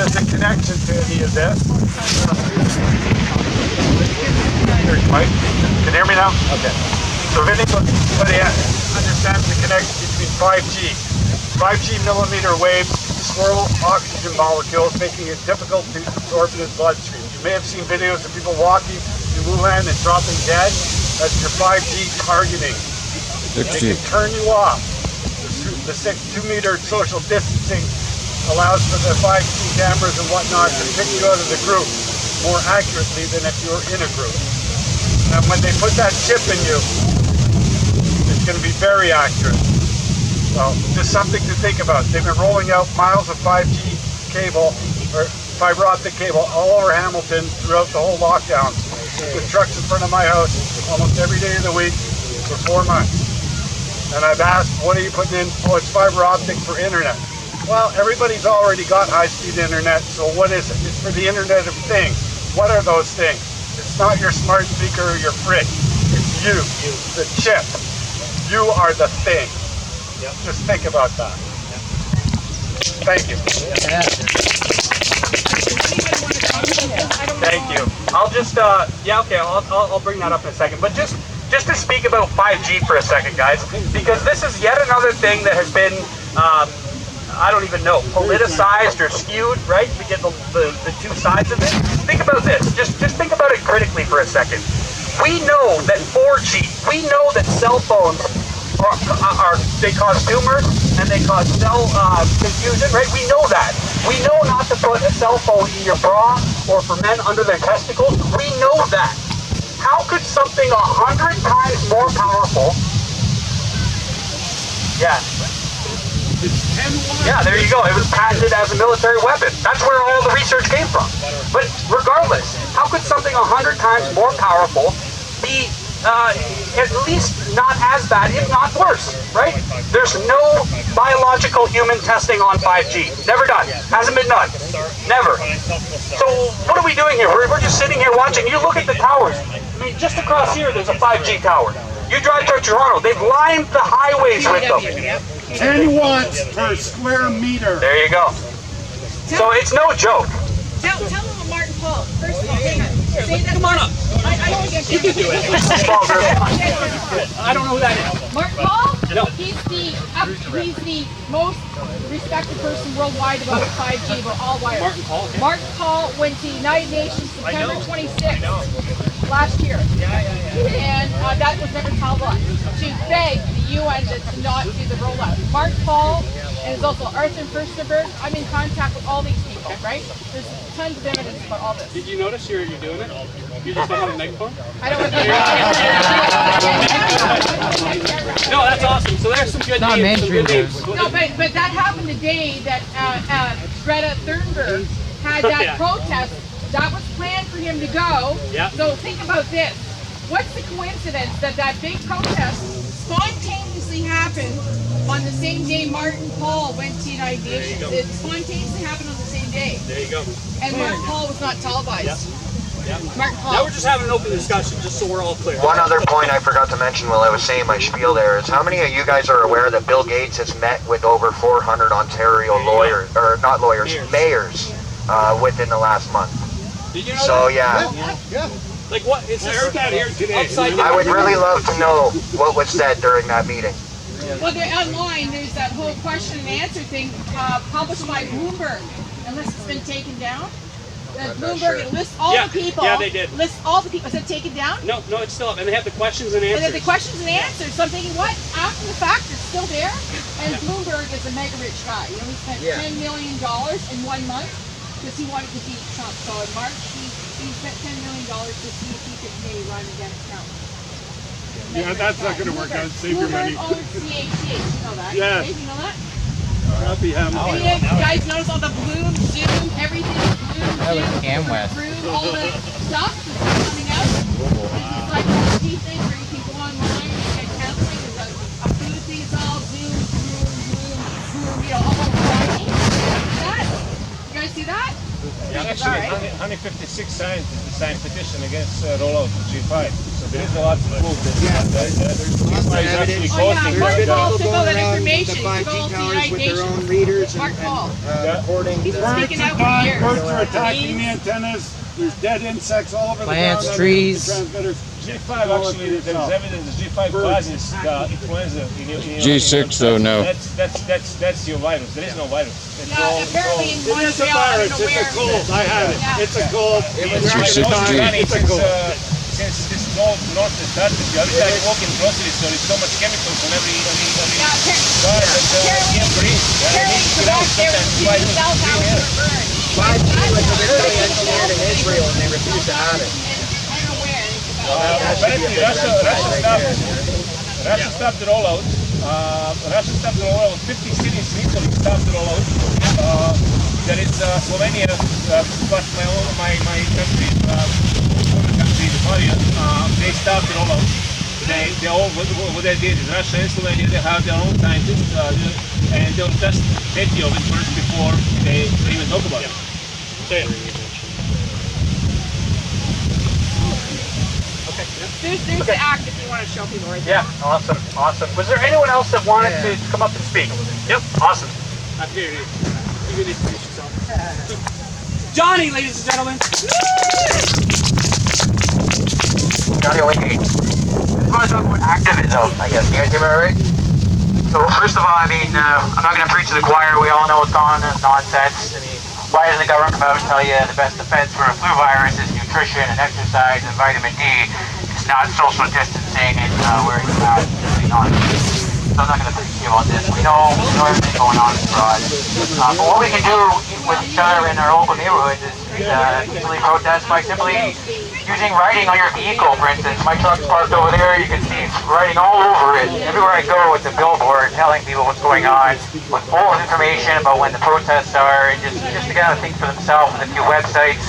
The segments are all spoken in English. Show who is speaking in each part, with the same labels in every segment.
Speaker 1: has a connection to any of this. Right? Can you hear me now? Okay. So if anybody understands the connection between 5G millimeter waves swirl oxygen molecules, making it difficult to absorb in the bloodstream. You may have seen videos of people walking in Wuhan and dropping dead. That's your 5G targeting.
Speaker 2: 6G.
Speaker 1: It can turn you off. The 2-meter social distancing allows for the 5G cameras and whatnot to pick you out of the group more accurately than if you were in a group. And when they put that chip in you, it's going to be very accurate. So just something to think about. They've been rolling out miles of 5G cable or fiber optic cable all over Hamilton throughout the whole lockdown. With trucks in front of my house almost every day of the week for 4 months. And I've asked, what are you putting in? Oh, it's fiber optic for internet. Well, everybody's already got high-speed internet, so what is it? It's for the Internet of Things. What are those things? It's not your smart speaker or your fridge. It's you, the chip. You are the thing. Yep. Just think about that. Yep. Thank you. Thank you. I'll just, I'll bring that up in a second. But just to speak about 5G for a second, guys, because this is yet another thing that has been, I don't even know, politicized or skewed, right? We get the two sides of it. Think about this. Just think about it critically for a second. We know that 4G, we know that cell phones they cause tumors and they cause cell confusion, right? We know that. We know not to put a cell phone in your bra or for men under their testicles. We know that. How could something 100 times more powerful? Yeah. Yeah, there you go. It was patented as a military weapon. That's where all the research came from. But regardless, how could something 100 times more powerful be at least not as bad, if not worse, right? There's no biological human testing on 5G. Never done. Hasn't been done. Never. So what are we doing here? We're just sitting here watching. You look at the towers. I mean, just across here, there's a 5G tower. You drive to Toronto, they've lined the highways with them.
Speaker 3: 10 watts per square meter.
Speaker 1: There you go. So it's no joke.
Speaker 4: Tell them about Martin Paul. First of all, hang on. Say that.
Speaker 5: Come on up.
Speaker 4: You can do it.
Speaker 5: I don't know who that is.
Speaker 4: Martin Paul?
Speaker 5: No.
Speaker 4: He's the most respected person worldwide about 5G, about all wires.
Speaker 5: Martin Paul? Okay.
Speaker 4: Martin Paul went to the United Nations September 26th last year. And that was never televised. To beg the UN to not do the rollout. Martin Paul and there's also Arthur Furstenberg. I'm in contact with all these people, right? There's tons of evidence about all this.
Speaker 5: Did you notice you're doing it? You just don't have a megaphone?
Speaker 4: I don't
Speaker 5: No, that's awesome. So there's some good news.
Speaker 4: No, but that happened the day that Greta Thunberg had that protest. That was planned for him to go.
Speaker 5: Yeah.
Speaker 4: So think about this. What's the coincidence that that big protest spontaneously happened on the same day Martin Paul went to the United Nations? It spontaneously happened on the same day.
Speaker 5: There you go.
Speaker 4: And Martin Paul was not televised.
Speaker 5: Yeah.
Speaker 4: Martin Paul.
Speaker 5: Now we're just having an open discussion, just so we're all clear.
Speaker 6: One other point I forgot to mention while I was saying my spiel there is how many of you guys are aware that Bill Gates has met with over 400 Ontario lawyers, or not lawyers, mayors within the last month?
Speaker 5: Did you know
Speaker 6: so
Speaker 5: that?
Speaker 6: yeah.
Speaker 5: Like what? It's out here today.
Speaker 6: I would really love to know what was said during that meeting.
Speaker 4: Well, they're online. There's that whole question and answer thing published by Bloomberg, unless it's been taken down. Bloomberg lists all the people.
Speaker 5: Yeah, they did.
Speaker 4: Lists all the people. Is it taken down?
Speaker 5: No, it's still up. And they have the questions and answers.
Speaker 4: And then the questions and answers. So I'm thinking, what? After the fact, it's still there? And Bloomberg is a mega rich guy. You know, he spent $10 million in 1 month because he wanted to beat Trump. So in March, he spent $10 million to see if he could maybe run against Trump.
Speaker 3: Yeah, that's not going to work out. Save your money.
Speaker 4: Bloomberg owns CHC. You know that?
Speaker 3: Yes.
Speaker 4: You know that?
Speaker 3: Happy Hamilton.
Speaker 4: You guys notice all the Bloom, Zoom, everything, Bloom, Zoom, Bloom, all the stuff that's coming out. It's like a key thing where you can go online and get counseling. There's a food thing. It's all Zoom, you know, all writing. That? You guys see that?
Speaker 7: Yeah, actually, 156 scientists signed petition against rollout of G5. So there is a lot of proof that G5 is actually causing
Speaker 4: took all that information.
Speaker 8: the 5G towers with their own readers
Speaker 1: research
Speaker 4: Mark Paul.
Speaker 1: recording.
Speaker 4: He's
Speaker 1: the-
Speaker 4: speaking out for years.
Speaker 1: Birds are attacking the antennas. There's dead insects all over
Speaker 2: Plants,
Speaker 1: the ground.
Speaker 2: trees.
Speaker 1: Transmitters.
Speaker 7: G5 actually, there's evidence that G5 causes influenza in your
Speaker 3: G6 though, no.
Speaker 7: That's your virus. There is no virus. It's
Speaker 4: Yeah,
Speaker 7: all,
Speaker 4: apparently in
Speaker 1: It is a
Speaker 4: Montreal, I
Speaker 1: virus.
Speaker 4: don't know
Speaker 1: It's a
Speaker 4: where.
Speaker 1: cold. I had it.
Speaker 4: Yeah.
Speaker 1: It's a cold.
Speaker 3: G6G.
Speaker 7: It's a cold. Since this north has started, every time you walk in grocery store, there's so much chemicals on every
Speaker 4: Yeah,
Speaker 7: car that you can't breathe.
Speaker 4: apparently correct. There was two cell towers were burned.
Speaker 2: 5G was originally engineered in Israel and they refused to have it.
Speaker 4: I don't know where.
Speaker 7: Apparently, Russia stopped it all out. Russia stopped it all out. 50 cities in Italy stopped it all out. There is Slovenia, but my country, other country, Bulgaria, they stopped it all out. They all what they did is Russia and Slovenia, they have their own scientists, and they'll test video of it first before they even talk about it.
Speaker 4: There's the act if you want to show people right there.
Speaker 5: Yeah, awesome, awesome. Was there anyone else that wanted to come up and speak? Yep, awesome.
Speaker 7: Up here, you can introduce yourself.
Speaker 5: Johnny, ladies and gentlemen.
Speaker 6: JonnyFE. I want to talk about activism, I guess. You guys hear me all right? So first of all, I mean, I'm not going to preach to the choir. We all know what's going on. It's nonsense. I mean, why doesn't the government come out and tell you the best defense for a flu virus is nutrition and exercise and vitamin D? It's not social distancing and wearing a mask. It's nonsense. So I'm not going to preach to you about this. We know everything going on abroad. But what we can do with each other in our local neighborhoods is easily protest by simply using writing on your vehicle, for instance. My truck's parked over there, you can see writing all over it. Everywhere I go with the billboard telling people what's going on, with full information about when the protests are, and just to get out of think for themselves with a few websites.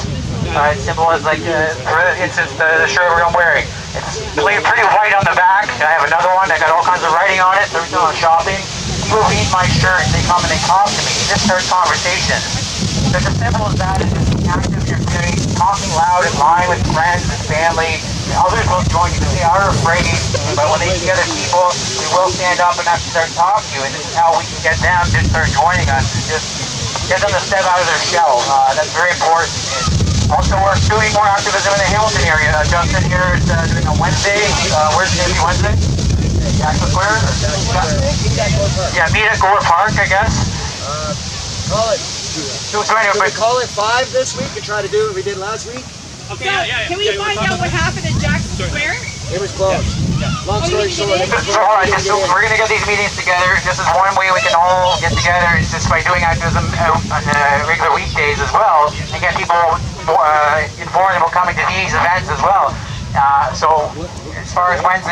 Speaker 6: As simple as, like, for instance, the shirt I'm wearing. It's pretty white on the back. I have another one that got all kinds of writing on it, so every time I'm shopping, people read my shirt, they come and they talk to me. Just start conversations. So it's as simple as that, is just being active in your community, talking loud and lying with friends and family. Others will join you because they are afraid, but when they see other people, they will stand up and actually start talking to you, and this is how we can get them to start joining us, and just get them to step out of their shell. That's very important. And also, we're doing more activism in the Hamilton area. Justin here is doing a Wednesday. Where's it going to be Wednesday? Jackson Square? Yeah, meet at Gore Park, I guess.
Speaker 2: Call it.
Speaker 6: So anyway,
Speaker 2: Call it 5 this week and try to do what we did last week.
Speaker 5: Okay, yeah.
Speaker 4: Can we find out what happened in Jackson Square?
Speaker 2: It was closed. Long story short, it was
Speaker 6: so alright, so we're going to get these meetings together. This is one way we can all get together, is just by doing activism on regular weekdays as well, and get people informed about coming to these events as well. So as far as Wednesday,